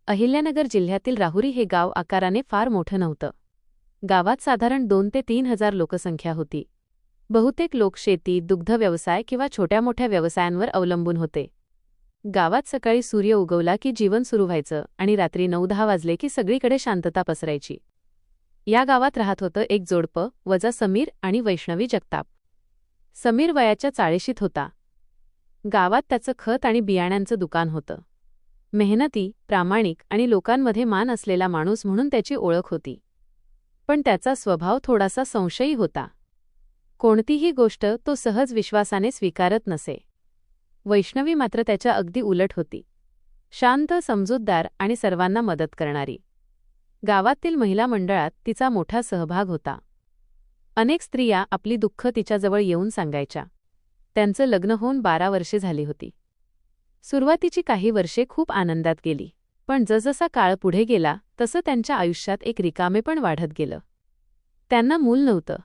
अहिल्यानगर जिल्ह्यातील राहुरी हे गाव आकाराने फार मोठं नव्हतं. गावात साधारण 2 ते 3 हजार लोकसंख्या होती. बहुतेक लोक शेती, दुग्ध व्यवसाय किंवा छोट्या मोठ्या व्यवसायांवर अवलंबून होते. गावात सकाळी सूर्य उगवला की जीवन सुरू व्हायचं आणि रात्री 9-10 वाजले की सगळीकडे शांतता पसरायची. या गावात राहत होतं एक जोडपं, वजा समीर आणि वैष्णवी जगताप. समीर वयाच्या 40शीत होता. गावात त्याचं खत आणि बियाण्यांचं दुकान होतं. मेहनती, प्रामाणिक आणि लोकांमध्ये मान असलेला माणूस म्हणून त्याची ओळख होती. पण त्याचा स्वभाव थोडासा संशयी होता. कोणतीही गोष्ट तो सहज विश्वासाने स्वीकारत नसे. वैष्णवी मात्र त्याच्या अगदी उलट होती. शांत, समजूतदार आणि सर्वांना मदत करणारी. गावातील महिला मंडळात तिचा मोठा सहभाग होता. अनेक स्त्रिया आपली दुःख तिच्याजवळ येऊन सांगायच्या. त्यांचं लग्न होऊन 12 वर्षे झाली होती. सुरुवातीची काही वर्षे खूप आनंदात गेली, पण जसजसा काळ पुढे गेला तसं त्यांच्या आयुष्यात एक रिकामेपण वाढत गेलं. त्यांना मूल नव्हतं.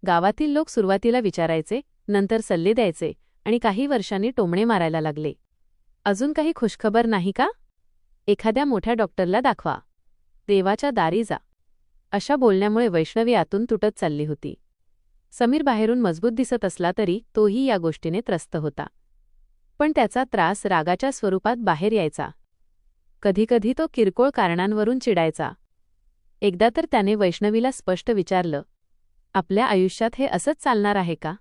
गावातील लोक सुरुवातीला विचारायचे, नंतर सल्ले द्यायचे आणि काही वर्षांनी टोमणे मारायला लागले. अजून काही खुशखबर नाही का? एखाद्या मोठ्या डॉक्टरला दाखवा. देवाच्या दारी जा. अशा बोलण्यामुळे वैष्णवी आतून तुटत चालली होती. समीर बाहेरून मजबूत दिसत असला तरी तोही या गोष्टीने त्रस्त होता. पण त्याचा त्रास रागाच्या स्वरूपात बाहेर यायचा. कधीकधी तो किरकोळ कारणांवरून चिडायचा. एकदा तर त्याने वैष्णवीला स्पष्ट विचारलं, आपल्या आयुष्यात हे असंच चालणार आहे का?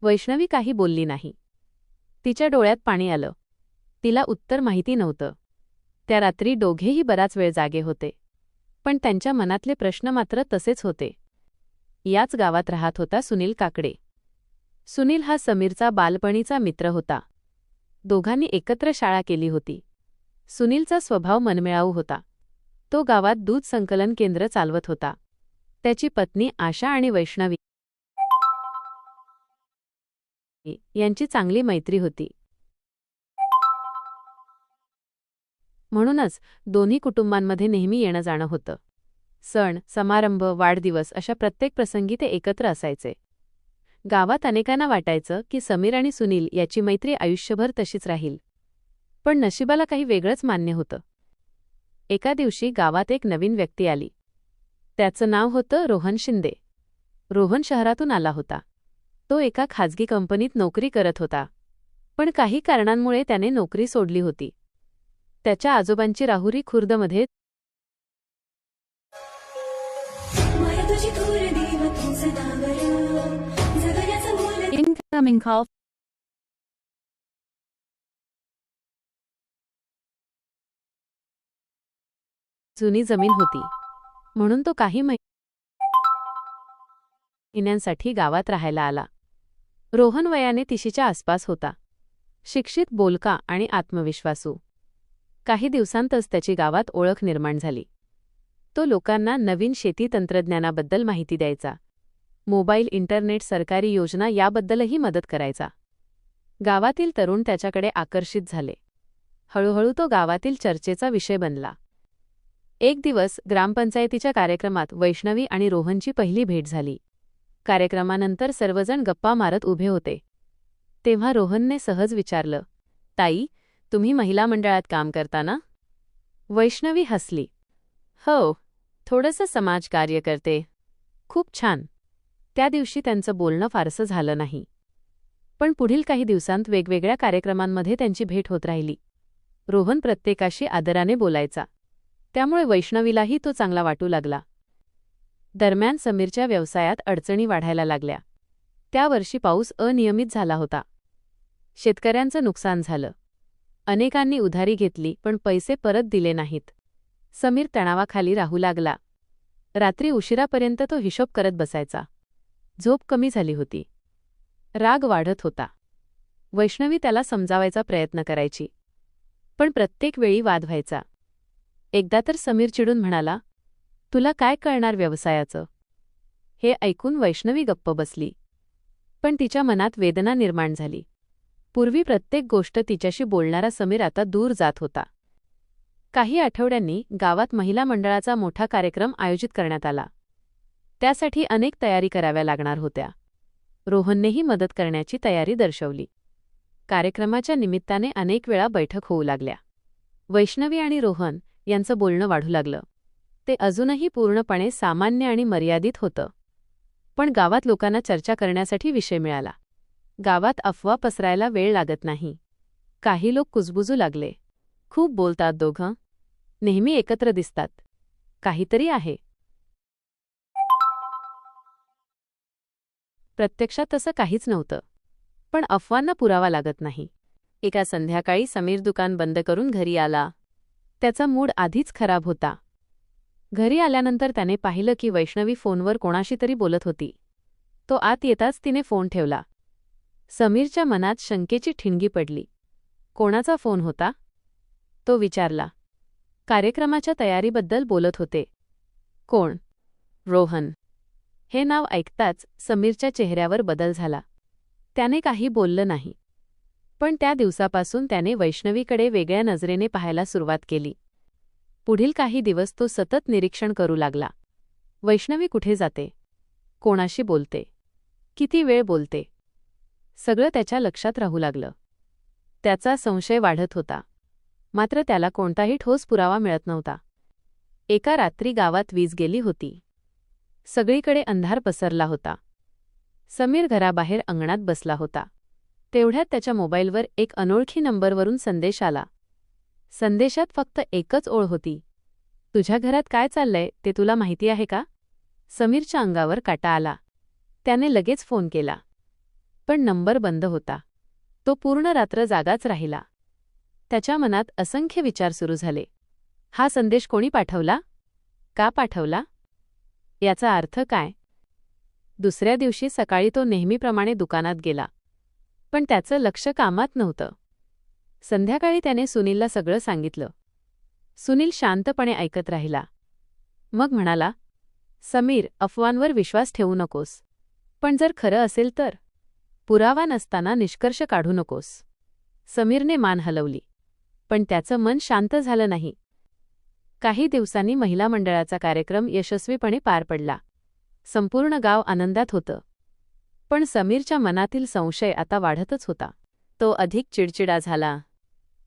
वैष्णवी काही बोलली नाही. तिच्या डोळ्यात पाणी आलं. तिला उत्तर माहिती नव्हतं. त्या रात्री दोघेही बराच वेळ जागे होते. पण त्यांच्या मनातले प्रश्न मात्र तसेच होते. याच गावात राहत होता सुनील काकडे. सुनील हा समीरचा बालपणीचा मित्र होता. दोघांनी एकत्र शाळा केली होती. सुनीलचा स्वभाव मनमिळाऊ होता. तो गावात दूध संकलन केंद्र चालवत होता. त्याची पत्नी आशा आणि वैष्णवी यांची चांगली मैत्री होती. म्हणूनच दोन्ही कुटुंबांमध्ये नेहमी येणं जाणं होतं. सण, समारंभ, वाढदिवस अशा प्रत्येक प्रसंगी ते एकत्र असायचे. गावात अनेकांना वाटायचं की समीर आणि सुनील याची मैत्री आयुष्यभर तशीच राहील. पण नशिबाला काही वेगळंच मान्य होतं. एका दिवशी गावात एक नवीन व्यक्ती आली. त्याचं नाव होतं रोहन शिंदे. रोहन शहरातून आला होता. तो एका खाजगी कंपनीत नोकरी करत होता. पण काही कारणांमुळे त्याने नोकरी सोडली होती. त्याच्या आजोबांची राहुरी खुर्दमध्ये Incoming call. जुनी जमीन होती. म्हणून तो काही महिन्यांसाठी गावात राहायला आला. रोहन वयाने 30च्या आसपास होता. शिक्षित, बोलका आणि आत्मविश्वासू. काही दिवसांतच त्याची गावात ओळख निर्माण झाली. तो लोकांना नवीन शेती तंत्रज्ञानाबद्दल माहिती द्यायचा. मोबाईल, इंटरनेट, सरकारी योजना याबद्दलही मदत करायचा. गावातील तरुण त्याच्याकडे आकर्षित झाले. हळूहळू तो गावातील चर्चेचा विषय बनला. एक दिवस ग्रामपंचायतीच्या कार्यक्रमात वैष्णवी आणि रोहनची पहिली भेट झाली. कार्यक्रमानंतर सर्वजण गप्पा मारत उभे होते. तेव्हा रोहनने सहज विचारलं, ताई, तुम्ही महिला मंडळात काम करता ना? वैष्णवी हसली. हो, थोडंसं समाजकार्य करते. खूप छान. त्या दिवशी त्यांचं बोलणं फारसं झालं नाही. पण पुढील काही दिवसांत वेगवेगळ्या कार्यक्रमांमध्ये त्यांची भेट होत राहिली. रोहन प्रत्येकाशी आदराने बोलायचा. त्यामुळे वैष्णवीलाही तो चांगला वाटू लागला. दरम्यान समीरच्या व्यवसायात अडचणी वाढायला लागल्या. त्या वर्षी पाऊस अनियमित झाला होता. शेतकऱ्यांचं नुकसान झालं. अनेकांनी उधारी घेतली पण पैसे परत दिले नाहीत. समीर तणावाखाली राहू लागला. रात्री उशिरापर्यंत तो हिशोब करत बसायचा. झोप कमी झाली होती. राग वाढत होता. वैष्णवी त्याला समजावायचा प्रयत्न करायची. पण प्रत्येक वेळी वाद व्हायचा. एकदा तर समीर चिडून म्हणाला, तुला काय कळणार व्यवसायाचं? हे ऐकून वैष्णवी गप्प बसली. पण तिच्या मनात वेदना निर्माण झाली. पूर्वी प्रत्येक गोष्ट तिच्याशी बोलणारा समीर आता दूर जात होता. काही आठवड्यांनी गावात महिला मंडळाचा मोठा कार्यक्रम आयोजित करण्यात आला. त्यासाठी अनेक तयारी कराव्या लागणार होत्या. रोहननेही मदत करण्याची तयारी दर्शवली. कार्यक्रमाच्या निमित्ताने अनेक वेळा बैठक होऊ लागल्या. वैष्णवी आणि रोहन यांचं बोलणं वाढू लागलं. ते अजूनही पूर्णपणे सामान्य आणि मर्यादित होतं. पण गावात लोकांना चर्चा करण्यासाठी विषय मिळाला. गावात अफवा पसरायला वेळ लागत नाही. काही लोक कुजबुजू लागले. खूप बोलतात दोघं. नेहमी एकत्र दिसतात. काहीतरी आहे. प्रत्यक्षात तसं काहीच नव्हतं. पण अफवांना पुरावा लागत नाही. एका संध्याकाळी समीर दुकान बंद करून घरी आला. त्याचा मूड आधीच खराब होता. घरी आल्यानंतर त्याने पाहिलं की वैष्णवी फोनवर कोणाशी तरी बोलत होती. तो आत येताच तिने फोन ठेवला. समीरच्या मनात शंकेची ठिणगी पडली. कोणाचा फोन होता? तो विचारला. कार्यक्रमाच्या तयारीबद्दल बोलत होते. कोण? रोहन. हे नाव ऐकताच समीरच्या चेहऱ्यावर बदल झाला. त्याने काही बोललं नाही. पण त्या दिवसापासून त्याने वैष्णवीकडे वेगळ्या नजरेने पाहायला सुरुवात केली. पुढील काही दिवस तो सतत निरीक्षण करू लागला. वैष्णवी कुठे जाते? कोणाशी बोलते? किती वेळ बोलते? सगळं त्याच्या लक्षात राहू लागलं. त्याचा संशय वाढत होता. मात्र त्याला कोणताही ठोस पुरावा मिळत नव्हता. एका रात्री गावात वीज गेली होती. सगळीकडे अंधार पसरला होता. समीर घराबाहेर अंगणात बसला होता. तेवढ्यात त्याच्या मोबाईलवर एक अनोळखी नंबरवरून संदेश आला. संदेशात फक्त एकच ओळ होती. तुझ्या घरात काय चाललंय ते तुला माहिती आहे का? समीरच्या अंगावर काटा आला. त्याने लगेच फोन केला. पण नंबर बंद होता. तो पूर्ण रात्र जागाच राहिला. त्याच्या मनात असंख्य विचार सुरू झाले. हा संदेश कोणी पाठवला? का पाठवला? याचा अर्थ काय? दुसऱ्या दिवशी सकाळी तो नेहमीप्रमाणे दुकानात गेला. पण त्याचं लक्ष कामात नव्हतं. संध्याकाळी त्याने सुनीलला सगळं सांगितलं. सुनील शांतपणे ऐकत राहिला. मग म्हणाला, समीर, अफवांवर विश्वास ठेवू नकोस. पण जर खरं असेल तर? पुरावा नसताना निष्कर्ष काढू नकोस. समीरने मान हलवली. पण त्याचं मन शांत झालं नाही. काही दिवसांनी महिला मंडळाचा कार्यक्रम यशस्वीपणे पार पडला. संपूर्ण गाव आनंदात होतं. पण समीरच्या मनातील संशय आता वाढतच होता. तो अधिक चिडचिडा झाला.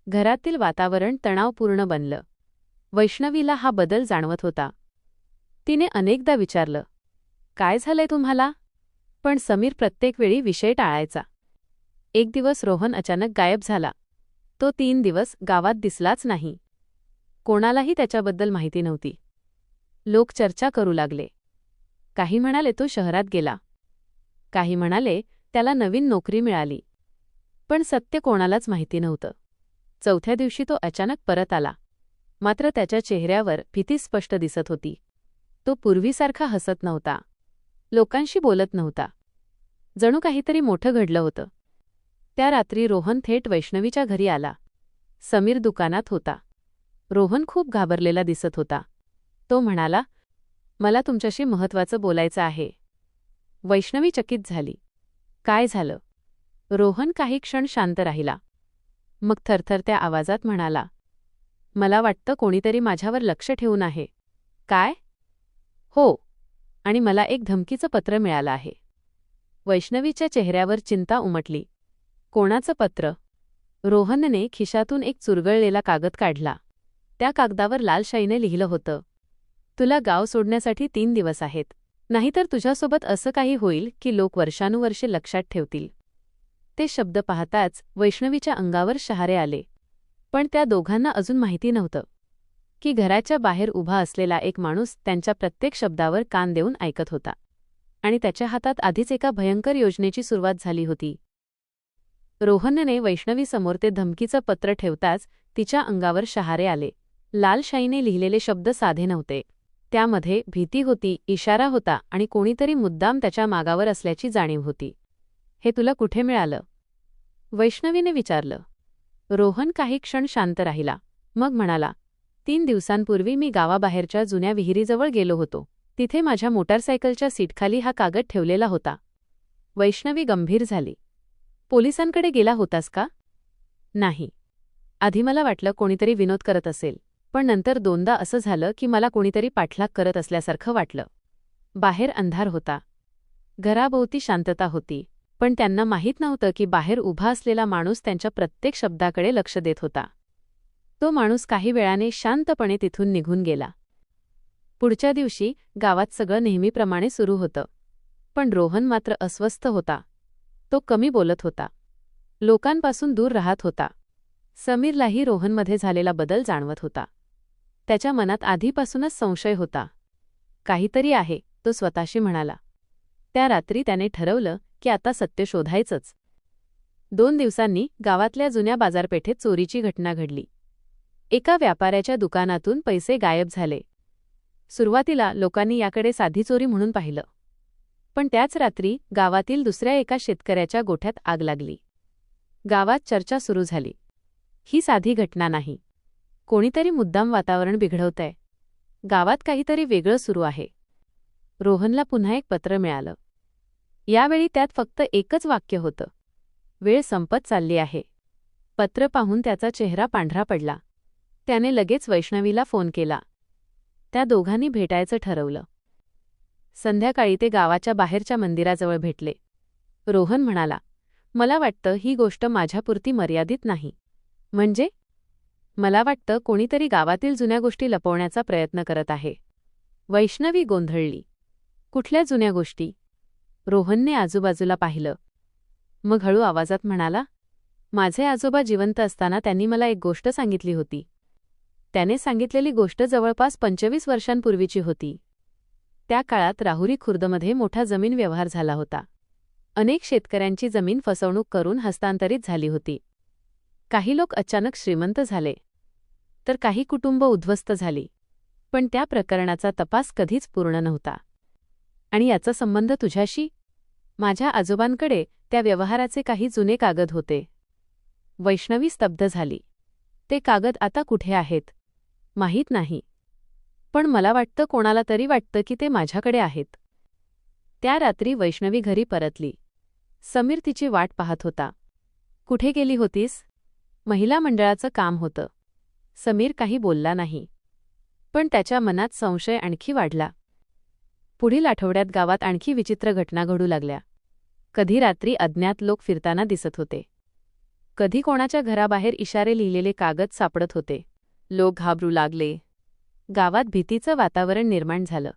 घरातील वातावरण तणावपूर्ण बनलं. वैष्णवीला हा बदल जाणवत होता. तिने अनेकदा विचारलं, काय झालंय तुम्हाला? पण समीर प्रत्येक वेळी विषय टाळायचा. एक दिवस रोहन अचानक गायब झाला. तो 3 दिवस गावात दिसलाच नाही. कोणालाही त्याच्याबद्दल माहिती नव्हती. लोक चर्चा करू लागले. काही म्हणाले तो शहरात गेला. काही म्हणाले त्याला नवीन नोकरी मिळाली. पण सत्य कोणालाच माहिती नव्हतं. चौथ्या दिवशी तो अचानक परत आला. मात्र त्याच्या चेहऱ्यावर भीती स्पष्ट दिसत होती. तो पूर्वीसारखा हसत नव्हता. लोकांशी बोलत नव्हता. जणू काहीतरी मोठं घडलं होतं. त्या रात्री रोहन थेट वैष्णवीच्या घरी आला. समीर दुकानात होता. रोहन खूप घाबरलेला दिसत होता. तो म्हणाला, मला तुमच्याशी महत्त्वाचं बोलायचं आहे. वैष्णवी चकित झाली. काय झालं? रोहन काही क्षण शांत राहिला. मग थरथरत्या आवाजात म्हणाला, मला वाटतं कोणीतरी माझ्यावर लक्ष ठेवून आहे. काय? हो. आणि मला एक धमकीचं पत्र मिळालं आहे. वैष्णवीच्या चेहऱ्यावर चिंता उमटली. कोणाचं पत्र? रोहनने खिशातून एक चुरगळलेला कागद काढला. त्या कागदावर लाल शाईने लिहिलं होतं, तुला गाव सोडण्यासाठी 3 दिवस आहेत. नाहीतर तुझ्यासोबत असं काही होईल की लोक वर्षानुवर्षे लक्षात ठेवतील. ते शब्द पाहताच वैष्णवीच्या अंगावर शहारे आले. पण त्या दोघांना अजून माहिती नव्हतं की घराच्या बाहेर उभा असलेला एक माणूस त्यांच्या प्रत्येक शब्दावर कान देऊन ऐकत होता. आणि त्याच्या हातात आधीच एका भयंकर योजनेची सुरुवात झाली होती. रोहनने वैष्णवीसमोर ते धमकीचं पत्र ठेवताच तिच्या अंगावर शहारे आले. लाल शाईने लिहिलेले शब्द साधे नव्हते. त्यामध्ये भीती होती, इशारा होता आणि कोणीतरी मुद्दाम त्याच्या मागावर असल्याची जाणीव होती. हे तुला कुठे मिळालं? वैष्णवीने विचारलं. रोहन काही क्षण शांत राहिला. मग म्हणाला, 3 दिवसांपूर्वी मी गावाबाहेरच्या जुन्या विहिरीजवळ गेलो होतो. तिथे माझ्या मोटारसायकलच्या सीटखाली हा कागद ठेवलेला होता. वैष्णवी गंभीर झाली. पोलिसांकडे गेला होतास का? नाही. आधी मला वाटलं कोणीतरी विनोद करत असेल. पण नंतर 2दा असं झालं की मला कोणीतरी पाठलाग करत असल्यासारखं वाटलं. बाहेर अंधार होता. घराभोवती शांतता होती. पण त्यांना माहीत नव्हतं की बाहेर उभा असलेला माणूस त्यांच्या प्रत्येक शब्दाकडे लक्ष देत होता. तो माणूस काही वेळाने शांतपणे तिथून निघून गेला. पुढच्या दिवशी गावात सगळं नेहमीप्रमाणे सुरू होतं. पण रोहन मात्र अस्वस्थ होता. तो कमी बोलत होता. लोकांपासून दूर राहत होता. समीरलाही रोहनमध्ये झालेला बदल जाणवत होता. त्याच्या मनात आधीपासूनच संशय होता. काहीतरी आहे, तो स्वतःशी म्हणाला. त्या रात्री त्याने ठरवलं की आता सत्य शोधायचंच. 2 दिवसांनी गावातल्या जुन्या बाजारपेठेत चोरीची घटना घडली. एका व्यापाऱ्याच्या दुकानातून पैसे गायब झाले. सुरुवातीला लोकांनी याकडे साधी चोरी म्हणून पाहिलं. पण त्याच रात्री गावातील दुसऱ्या एका शेतकऱ्याच्या गोठ्यात आग लागली. गावात चर्चा सुरू झाली. ही साधी घटना नाही. कोणीतरी मुद्दाम वातावरण बिघडवतंय. गावात काहीतरी वेगळं सुरू आहे. रोहनला पुन्हा एक पत्र मिळालं. यावेळी त्यात फक्त एकच वाक्य होतं. वेळ संपत चालली आहे. पत्र पाहून त्याचा चेहरा पांढरा पडला. त्याने लगेच वैष्णवीला फोन केला. त्या दोघांनी भेटायचं ठरवलं. संध्याकाळी ते गावाच्या बाहेरच्या मंदिराजवळ भेटले. रोहन म्हणाला, मला वाटतं ही गोष्ट माझ्यापुरती मर्यादित नाही. म्हणजे? मला वाटतं कोणीतरी गावातील जुन्या गोष्टी लपवण्याचा प्रयत्न करत आहे. वैष्णवी गोंधळली. कुठल्या जुन्या गोष्टी? रोहनने आजूबाजूला पाहिलं. मग हळू आवाजात म्हणाला, माझे आजोबा जिवंत असताना त्यांनी मला एक गोष्ट सांगितली होती. त्याने सांगितलेली गोष्ट जवळपास 25 वर्षांपूर्वीची होती. त्या काळात राहुरी खुर्दमध्ये मोठा जमीन व्यवहार झाला होता. अनेक शेतकऱ्यांची जमीन फसवणूक करून हस्तांतरित झाली होती. काही लोक अचानक श्रीमंत झाले, तर काही कुटुंब उद्ध्वस्त झाली. पण त्या प्रकरणाचा तपास कधीच पूर्ण नव्हता. आणि याचा संबंध तुझ्याशी? माझ्या आजोबांकडे त्या व्यवहाराचे काही जुने कागद होते. वैष्णवी स्तब्ध झाली. ते कागद आता कुठे आहेत? माहीत नाही. पण मला वाटतं कोणाला तरी वाटतं की ते माझ्याकडे आहेत. त्या रात्री वैष्णवी घरी परतली. समीर तिची वाट पाहत होता. कुठे गेली होतीस? महिला मंडळाचं काम होतं. समीर काही बोलला नाही. पण त्याच्या मनात संशय आणखी वाढला. पुढील आठवड्यात गावात आणखी विचित्र घटना घडू लागल्या. कधी रात्री अज्ञात लोक फिरताना दिसत होते. कधी कोणाच्या घराबाहेर इशारे लिहिलेले कागद सापडत होते. लोक घाबरू लागले. गावात भीतीचं वातावरण निर्माण झालं.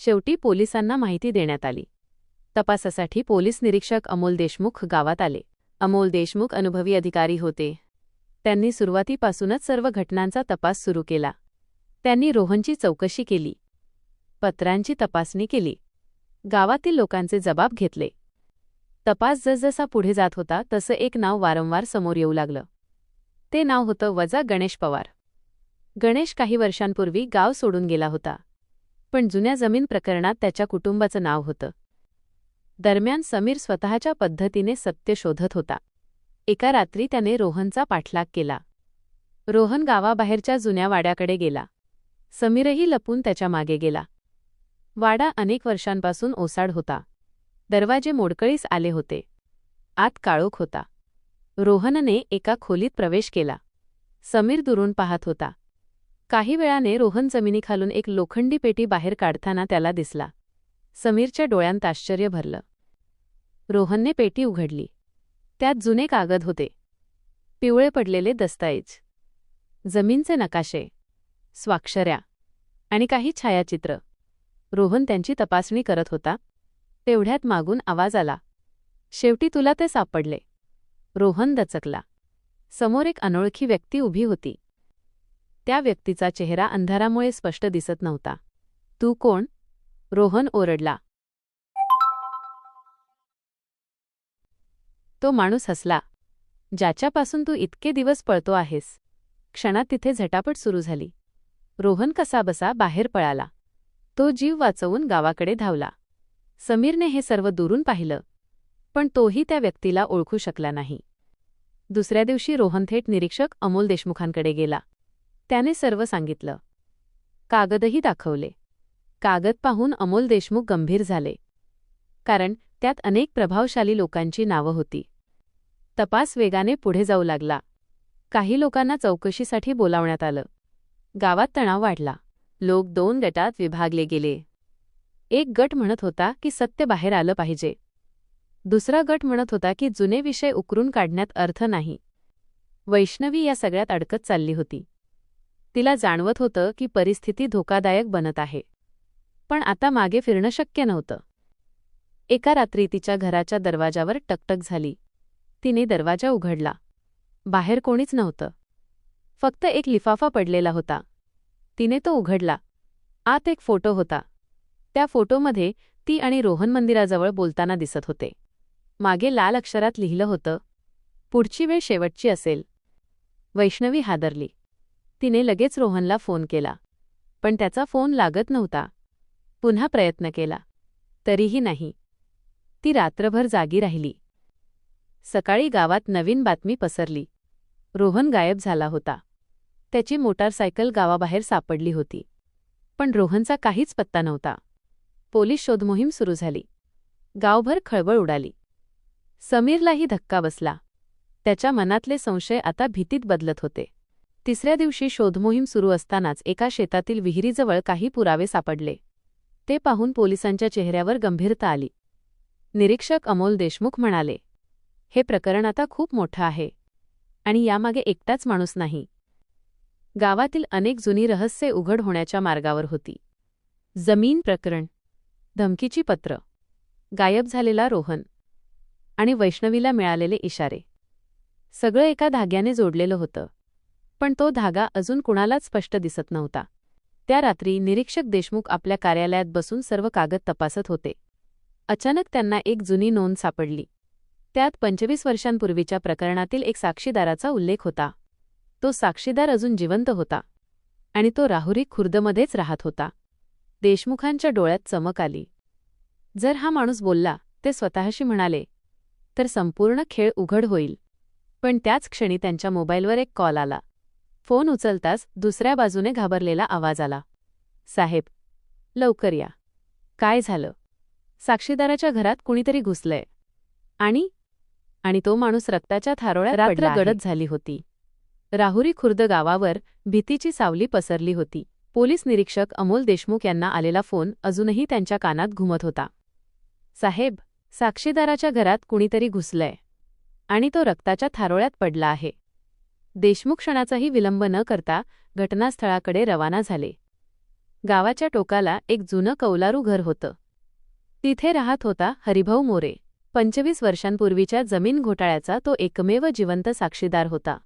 शेवटी पोलिसांना माहिती देण्यात आली. तपासासाठी पोलीस निरीक्षक अमोल देशमुख गावात आले. अमोल देशमुख अनुभवी अधिकारी होते. त्यांनी सुरुवातीपासूनच सर्व घटनांचा तपास सुरू केला. त्यांनी रोहनची चौकशी केली. पत्रांची तपासणी केली. गावातील लोकांचे जबाब घेतले. तपास जसजसा पुढे जात होता तसं एक नाव वारंवार समोर येऊ लागलं. ते नाव होतं वजा गणेश पवार. गणेश काही वर्षांपूर्वी गाव सोडून गेला होता. पण जुन्या जमीन प्रकरणात त्याच्या कुटुंबाचं नाव होतं. दरम्यान समीर स्वतःच्या पद्धतीने सत्य शोधत होता. एका रात्री त्याने रोहनचा पाठलाग केला. रोहन गावाबाहेरच्या जुन्या वाड्याकडे गेला. समीरही लपून त्याच्या मागे गेला. वाडा अनेक वर्षांपासून ओसाड होता. दरवाजे मोडकळीस आले होते. आत काळोख होता. रोहनने एका खोलीत प्रवेश केला. समीर दुरून पाहत होता. काही वेळाने रोहन जमिनीखालून एक लोखंडी पेटी बाहेर काढताना त्याला दिसला. समीरच्या डोळ्यांत आश्चर्य भरलं. रोहनने पेटी उघडली. त्यात जुने कागद होते. पिवळे पडलेले दस्तऐवज, जमीनचे नकाशे, स्वाक्षऱ्या आणि काही छायाचित्र. रोहन त्यांची तपासणी करत होता. तेवढ्यात मागून आवाज आला, शेवटी तुला ते सापडले. रोहन दचकला. समोर एक अनोळखी व्यक्ती उभी होती. त्या व्यक्तीचा चेहरा अंधारामुळे स्पष्ट दिसत नव्हता. तू कोण? रोहन ओरडला. तो माणूस हसला. ज्याच्यापासून तू इतके दिवस पळतो आहेस. क्षणात तिथे झटापट सुरू झाली. रोहन कसाबसा बाहेर पळाला. तो जीव वाचवून गावाकडे धावला. समीरने हे सर्व दुरून पाहिलं, पण तोही त्या व्यक्तीला ओळखू शकला नाही. दुसऱ्या दिवशी रोहन थेट निरीक्षक अमोल देशमुखांकडे गेला. त्याने सर्व सांगितलं. कागदही दाखवले. कागद पाहून अमोल देशमुख गंभीर झाले. कारण त्यात अनेक प्रभावशाली लोकांची नावं होती. तपास वेगाने पुढे जाऊ लागला. काही लोकांना चौकशीसाठी बोलावण्यात आलं. गावात तणाव वाढला. लोक 2 गटात विभागले गेले. एक गट म्हणत होता की सत्य बाहेर आलं पाहिजे. दुसरा गट म्हणत होता की जुने विषय उकरून काढण्यात अर्थ नाही. वैष्णवी या सगळ्यात अडकत चालली होती. तिला जाणवत होतं की परिस्थिती धोकादायक बनत आहे. पण आता मागे फिरणं शक्य नव्हतं. एका रात्री तिच्या घराच्या दरवाजावर टकटक झाली. तिने दरवाजा उघडला. बाहेर कोणीच नव्हतं. फक्त एक लिफाफा पडलेला होता. तिने तो उघडला. आत एक फोटो होता. त्या फोटोमध्ये ती आणि रोहन मंदिराजवळ बोलताना दिसत होते. मागे लाल अक्षरात लिहिलं होतं, पुढची वेळ शेवटची असेल. वैष्णवी हादरली. तिने लगेच रोहनला फोन केला. पण त्याचा फोन लागत नव्हता. पुन्हा प्रयत्न केला. तरीही नाही. ती रात्रभर जागी राहिली. सकाळी गावात नवीन बातमी पसरली. रोहन गायब झाला होता. त्याची मोटारसायकल गावाबाहेर सापडली होती. पण रोहनचा काहीच पत्ता नव्हता. पोलीस शोधमोहीम सुरू झाली. गावभर खळबळ उडाली. समीरलाही धक्का बसला. त्याच्या मनातले संशय आता भीतीत बदलत होते. तिसऱ्या दिवशी शोधमोहीम सुरू असतानाच एका शेतातील विहिरीजवळ काही पुरावे सापडले. ते पाहून पोलिसांच्या चेहऱ्यावर गंभीरता आली. निरीक्षक अमोल देशमुख म्हणाले, हे प्रकरण आता खूप मोठं आहे. आणि यामागे एकटाच माणूस नाही. गावातील अनेक जुनी रहस्ये उघड होण्याच्या मार्गावर होती. जमीन प्रकरण, धमकीची पत्र, गायब झालेला रोहन आणि वैष्णवीला मिळालेले इशारे. सगळं एका धाग्याने जोडलेलं होतं. पण तो धागा अजून कुणालाच स्पष्ट दिसत नव्हता. त्या रात्री निरीक्षक देशमुख आपल्या कार्यालयात बसून सर्व कागद तपासत होते. अचानक त्यांना एक जुनी नोंद सापडली. त्यात 25 वर्षांपूर्वीच्या प्रकरणातील एक साक्षीदाराचा उल्लेख होता. तो साक्षीदार अजून जिवंत होता. आणि तो राहुरी खुर्दमध्येच राहत होता. देशमुखांच्या डोळ्यात चमक आली. जर हा माणूस बोलला, ते स्वतःशी म्हणाले, तर संपूर्ण खेळ उघड होईल. पण त्याच क्षणी त्यांच्या मोबाईलवर एक कॉल आला. फोन उचलताच दुसऱ्या बाजूने घाबरलेला आवाज आला. साहेब, लवकर या. काय झालं? साक्षीदाराच्या घरात कुणीतरी घुसलंय. आणि तो माणूस रक्ताच्या थारोळ्यात रात्र गडद झाली होती. राहुरी खुर्द गावावर भीतीची सावली पसरली होती. पोलीस निरीक्षक अमोल देशमुख यांना आलेला फोन अजूनही त्यांच्या कानात घुमत होता. साहेब, साक्षीदाराच्या घरात कुणीतरी घुसलंय. आणि तो रक्ताच्या थारोळ्यात पडला आहे. देशमुख क्षणाचाही विलंब न करता घटनास्थळाकडे रवाना झाले. गावाच्या टोकाला एक जुनं कौलारू घर होतं. तिथे राहत होता हरिभाऊ मोरे. 25 वर्षांपूर्वीच्या जमीन घोटाळ्याचा तो एकमेव जिवंत साक्षीदार होता.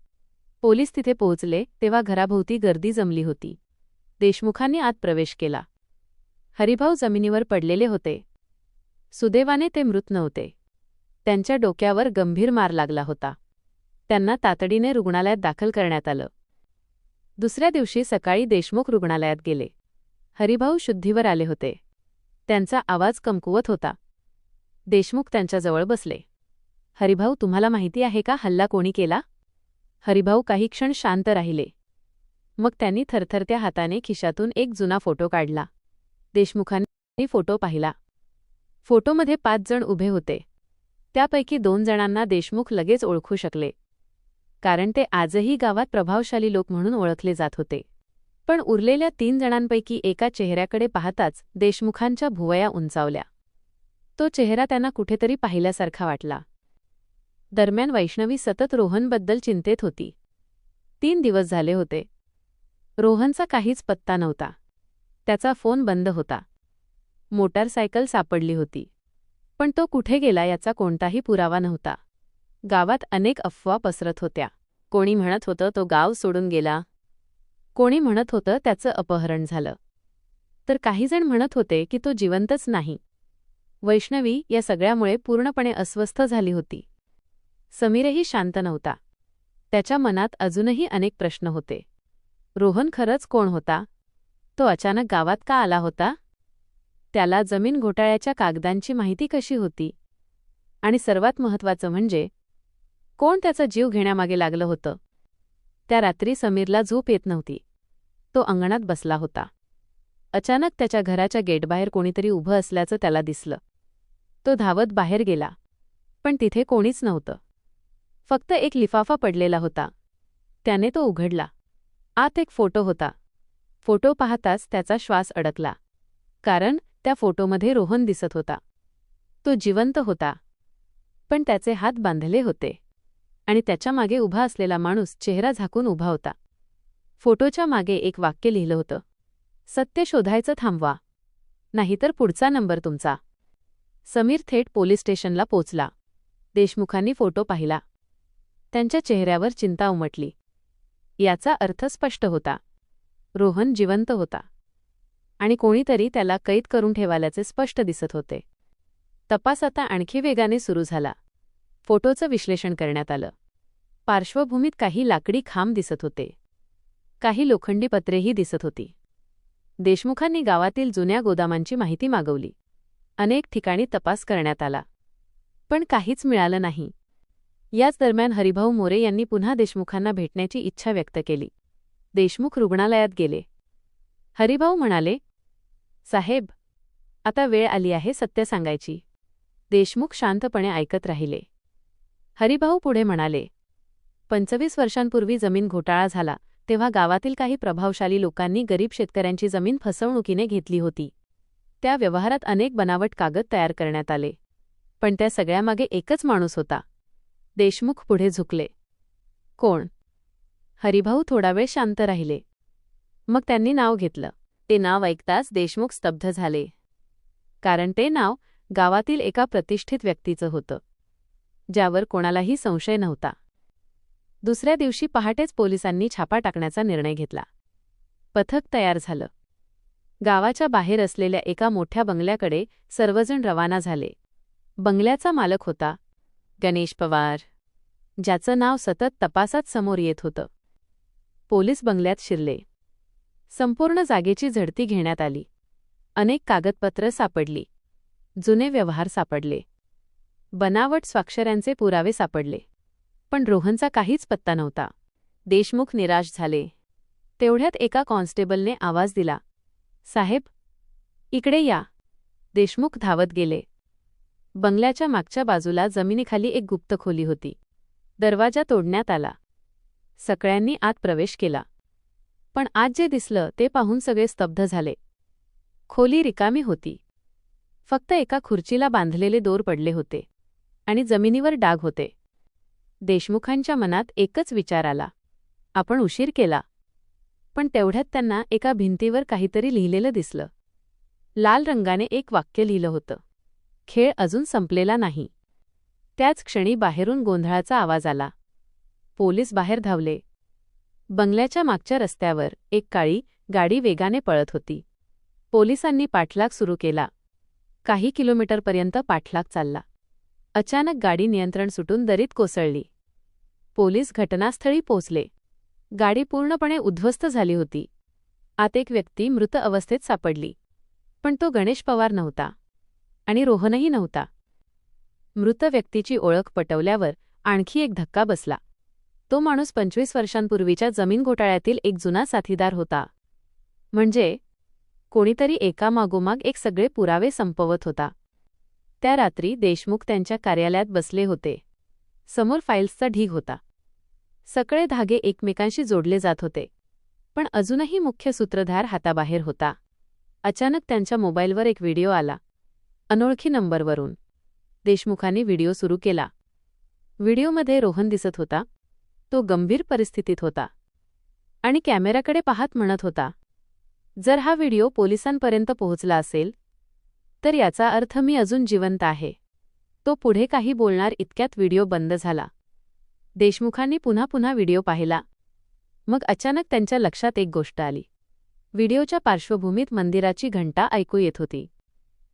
पोलीस तिथे पोहोचले तेव्हा घराभोवती गर्दी जमली होती. देशमुखांनी आत प्रवेश केला. हरिभाऊ जमिनीवर पडलेले होते. सुदैवाने ते मृत नव्हते. त्यांच्या डोक्यावर गंभीर मार लागला होता. त्यांना तातडीने रुग्णालयात दाखल करण्यात आलं. दुसऱ्या दिवशी सकाळी देशमुख रुग्णालयात गेले. हरिभाऊ शुद्धीवर आले होते. त्यांचा आवाज कमकुवत होता. देशमुख त्यांच्याजवळ बसले. हरिभाऊ, तुम्हाला माहिती आहे का हल्ला कोणी केला? हरिभाऊ काही क्षण शांत राहिले. मग त्यांनी थरथरत्या हाताने खिशातून एक जुना फोटो काढला. देशमुखांनी फोटो पाहिला. फोटोमध्ये 5 जण उभे होते. त्यापैकी 2 जणांना देशमुख लगेच ओळखू शकले. कारण ते आजही गावात प्रभावशाली लोक म्हणून ओळखले जात होते. पण उरलेल्या 3 जणांपैकी एका चेहऱ्याकडे पाहताच देशमुखांच्या भुवया उंचावल्या. तो चेहरा त्यांना कुठेतरी पाहिल्यासारखा वाटला. दरम्यान वैष्णवी सतत रोहनबद्दल चिंतेत होती. 3 दिवस झाले होते. रोहनचा काहीच पत्ता नव्हता. त्याचा फोन बंद होता. मोटारसायकल सापडली होती. पण तो कुठे गेला याचा कोणताही पुरावा नव्हता. गावात अनेक अफवा पसरत होत्या. कोणी म्हणत होतं तो गाव सोडून गेला. कोणी म्हणत होतं त्याचं अपहरण झालं. तर काहीजण म्हणत होते की तो जिवंतच नाही. वैष्णवी या सगळ्यामुळे पूर्णपणे अस्वस्थ झाली होती. समीरही शांत नव्हता. त्याच्या मनात अजूनही अनेक प्रश्न होते. रोहन खरंच कोण होता? तो अचानक गावात का आला होता? त्याला जमीन घोटाळ्याच्या कागदांची माहिती कशी होती? आणि सर्वात महत्त्वाचं म्हणजे कोण त्याचा जीव घेण्यामागे लागलं होतं? त्या रात्री समीरला झोप येत नव्हती. तो अंगणात बसला होता. अचानक त्याच्या घराच्या गेटबाहेर कोणीतरी उभं असल्याचं त्याला दिसलं. तो धावत बाहेर गेला. पण तिथे कोणीच नव्हतं. फक्त एक लिफाफा पडलेला होता. त्याने तो उघडला. आत एक फोटो होता. फोटो पाहताच त्याचा श्वास अडकला. कारण त्या फोटोमध्ये रोहन दिसत होता. तो जिवंत होता. पण त्याचे हात बांधले होते. आणि त्याच्या मागे उभा असलेला माणूस चेहरा झाकून उभा होता. फोटोच्या मागे एक वाक्य लिहिलं होतं, सत्य शोधायचं थांबवा, नाहीतर पुढचा नंबर तुमचा. समीर थेट पोलीस स्टेशनला पोचला. देशमुखांनी फोटो पाहिला. त्यांच्या चेहऱ्यावर चिंता उमटली. याचा अर्थ स्पष्ट होता. रोहन जिवंत होता आणि कोणीतरी त्याला कैद करून ठेवाल्याचे स्पष्ट दिसत होते. तपास आता आणखी वेगाने सुरू झाला. फोटोचं विश्लेषण करण्यात आलं. पार्श्वभूमीत काही लाकडी खांब दिसत होते. काही लोखंडी पत्रेही दिसत होती. देशमुखांनी गावातील जुन्या गोदामांची माहिती मागवली. अनेक ठिकाणी तपास करण्यात आला, पण काहीच मिळालं नाही. याच दरम्यान हरिभाऊ मोरे यांनी पुन्हा देशमुखांना भेटण्याची इच्छा व्यक्त केली. देशमुख रुग्णालयात गेले. हरिभाऊ म्हणाले, साहेब, आता वेळ आली आहे सत्य सांगायची. देशमुख शांतपणे ऐकत राहिले. हरिभाऊ पुढे म्हणाले, 25 वर्षांपूर्वी जमीन घोटाळा झाला तेव्हा गावातील काही प्रभावशाली लोकांनी गरीब शेतकऱ्यांची जमीन फसवणुकीने घेतली होती. त्या व्यवहारात अनेक बनावट कागद तयार करण्यात आले, पण त्या सगळ्यामागे एकच माणूस होता. देशमुख पुढे झुकले. कोण? हरिभाऊ थोडा वेळ शांत राहिले. मग त्यांनी नाव घेतलं. ते नाव ऐकताच देशमुख स्तब्ध झाले, कारण ते नाव गावातील एका प्रतिष्ठित व्यक्तीचं होतं, ज्यावर कोणालाही संशय नव्हता. दुसऱ्या दिवशी पहाटेच पोलिसांनी छापा टाकण्याचा निर्णय घेतला. पथक तयार झालं. गावाच्या बाहेर असलेल्या एका मोठ्या बंगल्याकडे सर्वजण रवाना झाले. बंगल्याचा मालक होता गणेश पवार, ज्याचं नाव सतत तपासात समोर येत होतं. पोलीस बंगल्यात शिरले. संपूर्ण जागेची झडती घेण्यात आली. अनेक कागदपत्रं सापडली. जुने व्यवहार सापडले. बनावट स्वाक्षऱ्यांचे पुरावे सापडले. पण रोहनचा काहीच पत्ता नव्हता. देशमुख निराश झाले. तेवढ्यात एका कॉन्स्टेबलने आवाज दिला, साहेब, इकडे या. देशमुख धावत गेले. बंगल्याच्या मागच्या बाजूला जमिनीखाली एक गुप्त खोली होती. दरवाजा तोडण्यात आला. सगळ्यांनी आत प्रवेश केला. पण आत जे दिसलं ते पाहून सगळे स्तब्ध झाले. खोली रिकामी होती. फक्त एका खुर्चीला बांधलेले दोर पडले होते आणि जमिनीवर डाग होते. देशमुखांच्या मनात एकच विचार आला, आपण उशीर केला. पण तेवढ्यात त्यांना एका भिंतीवर काहीतरी लिहिलेलं दिसलं. लाल रंगाने एक वाक्य लिहिलं होतं, खेळ अजून संपलेला नाही. त्याच क्षणी बाहेरून गोंधळाचा आवाज आला. पोलीस बाहेर धावले. बंगल्याच्या मागच्या रस्त्यावर एक काळी गाडी वेगाने पळत होती. पोलिसांनी पाठलाग सुरू केला. काही किलोमीटरपर्यंत पाठलाग चालला. अचानक गाडी नियंत्रण सुटून दरीत कोसळली. पोलीस घटनास्थळी पोचले. गाडी पूर्णपणे उद्ध्वस्त झाली होती. आत एक व्यक्ती मृत अवस्थेत सापडली. पण तो गणेश पवार नव्हता आणि रोहनही नव्हता. मृत व्यक्तीची ओळख पटवल्यावर आणखी एक धक्का बसला. तो माणूस 25 वर्षांपूर्वीच्या जमीन घोटाळ्यातील एक जुना साथीदार होता. म्हणजे कोणीतरी एकामागोमाग एक सगळे पुरावे संपवत होता. त्या रात्री देशमुख त्यांच्या कार्यालयात बसले होते. समोर फाईल्सचा ढीग होता. सगळे धागे एकमेकांशी जोडले जात होते. पण अजूनही मुख्य सूत्रधार हाताबाहेर होता. अचानक त्यांच्या मोबाईलवर एक व्हिडिओ आला. अनोळखी नंबरवरून. देशमुखांनी व्हिडिओ सुरू केला. व्हिडिओमध्ये रोहन दिसत होता. तो गंभीर परिस्थितीत होता आणि कॅमेराकडे पाहत म्हणत होता, जर हा व्हिडिओ पोलिसांपर्यंत पोहोचला असेल तर याचा अर्थ मी अजून जिवंत आहे. तो पुढे काही बोलणार इतक्यात व्हिडिओ बंद झाला. देशमुखांनी पुन्हा पुन्हा व्हिडिओ पाहिला. मग अचानक त्यांच्या लक्षात एक गोष्ट आली. व्हिडिओच्या पार्श्वभूमीत मंदिराची घंटा ऐकू येत होती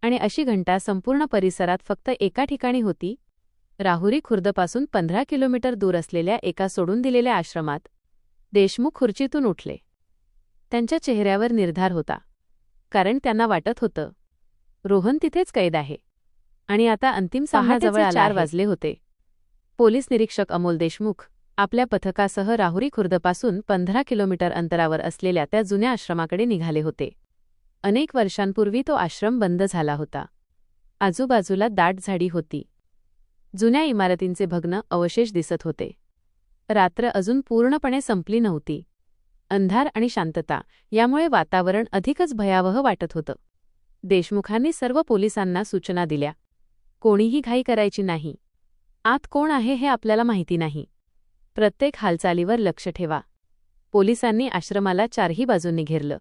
आणि अशी घंटा संपूर्ण परिसरात फक्त एका ठिकाणी होती, राहुरी खुर्दपासून 15 किलोमीटर दूर असलेल्या एका सोडून दिलेल्या आश्रमात. देशमुख खुर्चीतून उठले. त्यांच्या चेहऱ्यावर निर्धार होता, कारण त्यांना वाटत होतं रोहन तिथेच कैद आहे आणि आता अंतिम सामनाजवळ 4 वाजले होते. पोलीस निरीक्षक अमोल देशमुख आपल्या पथकासह राहुरी खुर्दपासून 15 किलोमीटर अंतरावर असलेल्या त्या जुन्या आश्रमाकडे निघाले होते. अनेक वर्षांपूर्वी तो आश्रम बंद झाला होता. आजूबाजूला दाट झाडी होती. जुन्या इमारतींचे भग्न अवशेष दिसत होते. रात्र अजून पूर्णपणे संपली नव्हती. अंधार आणि शांतता यामुळे वातावरण अधिकच भयावह वाटत होतं. देशमुखांनी सर्व पोलिसांना सूचना दिल्या. कोणीही घाई करायची नाही. आत कोण आहे हे आपल्याला माहिती नाही. प्रत्येक हालचालीवर लक्ष ठेवा. पोलिसांनी आश्रमाला चारही बाजूंनी घेरलं.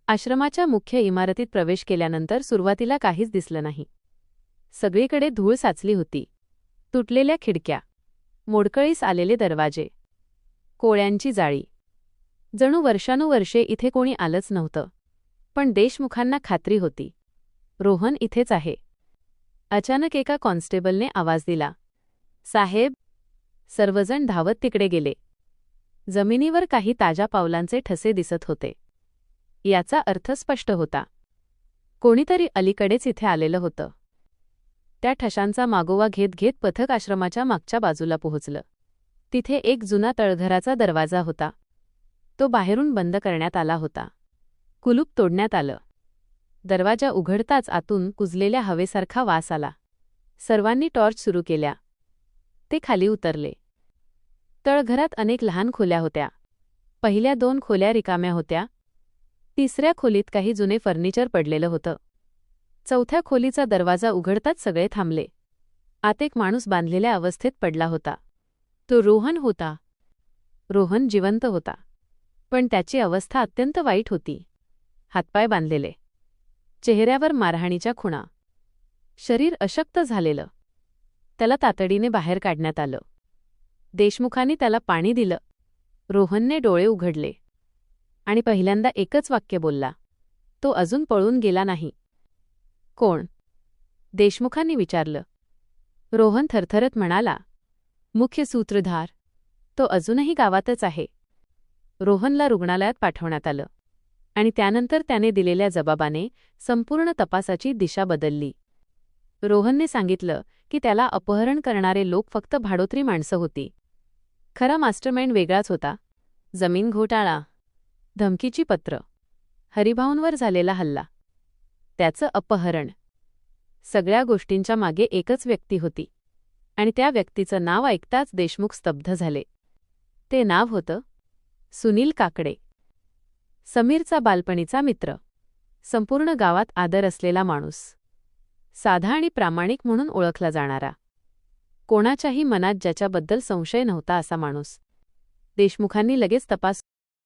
आश्रमाच्या मुख्य इमारतीत प्रवेश केल्यानंतर सुरुवातीला काहीच दिसलं नाही. सगळीकडे धूळ साचली होती. तुटलेल्या खिडक्या, मोडकळीस आलेले दरवाजे, कोळ्यांची जाळी. जणू वर्षानुवर्षे इथे कोणी आलंच नव्हतं. पण देशमुखांना खात्री होती, रोहन इथेच आहे. अचानक एका कॉन्स्टेबलने आवाज दिला, साहेब. सर्वजण धावत तिकडे गेले. जमिनीवर काही ताज्या पावलांचे ठसे दिसत होते. याचा अर्थ स्पष्ट होता. कोणीतरी अलीकडेच इथे आलेलं होतं. त्या ठशांचा मागोवा घेत घेत पथक आश्रमाच्या मागच्या बाजूला पोहोचलं. तिथे एक जुना तळघराचा दरवाजा होता. तो बाहेरून बंद करण्यात आला होता. कुलूप तोडण्यात आलं. दरवाजा उघडताच आतून कुजलेल्या हवेसारखा वास आला. सर्वांनी टॉर्च सुरू केल्या. ते खाली उतरले. तळघरात अनेक लहान खोल्या होत्या. पहिल्या 2 खोल्या रिकाम्या होत्या. तिसऱ्या खोलीत काही जुने फर्निचर पडलेलं होतं. चौथ्या खोलीचा दरवाजा उघडताच सगळे थांबले. आत एक माणूस बांधलेल्या अवस्थेत पडला होता. तो रोहन होता. रोहन जिवंत होता, पण त्याची अवस्था अत्यंत वाईट होती. हातपाय बांधलेले, चेहऱ्यावर मारहाणीच्या खुणा, शरीर अशक्त झालेलं. त्याला तातडीने बाहेर काढण्यात आलं. देशमुखांनी त्याला पाणी दिलं. रोहनने डोळे उघडले आणि पहिल्यांदा एकच वाक्य बोलला, तो अजून पळून गेला नाही. कोण? देशमुखांनी विचारलं. रोहन थरथरत म्हणाला, मुख्य सूत्रधार. तो अजूनही गावातच आहे. रोहनला रुग्णालयात पाठवण्यात आलं आणि त्यानंतर त्याने दिलेल्या जबाबाने संपूर्ण तपासाची दिशा बदलली. रोहनने सांगितलं की त्याला अपहरण करणारे लोक फक्त भाडोत्री माणसं होती. खरा मास्टरमाइंड वेगळाच होता. जमीन घोटाळा, धमकीची पत्र, हरिभाऊंवर झालेला हल्ला, त्याचं अपहरण. सगळ्या गोष्टींच्या मागे एकच व्यक्ती होती आणि त्या व्यक्तीचं नाव ऐकताच देशमुख स्तब्ध झाले. ते नाव होतं सुनील काकडे. समीरचा बालपणीचा मित्र, संपूर्ण गावात आदर असलेला माणूस, साधा आणि प्रामाणिक म्हणून ओळखला जाणारा, कोणाच्याही मनात ज्याच्याबद्दल संशय नव्हता असा माणूस. देशमुखांनी लगेच तपास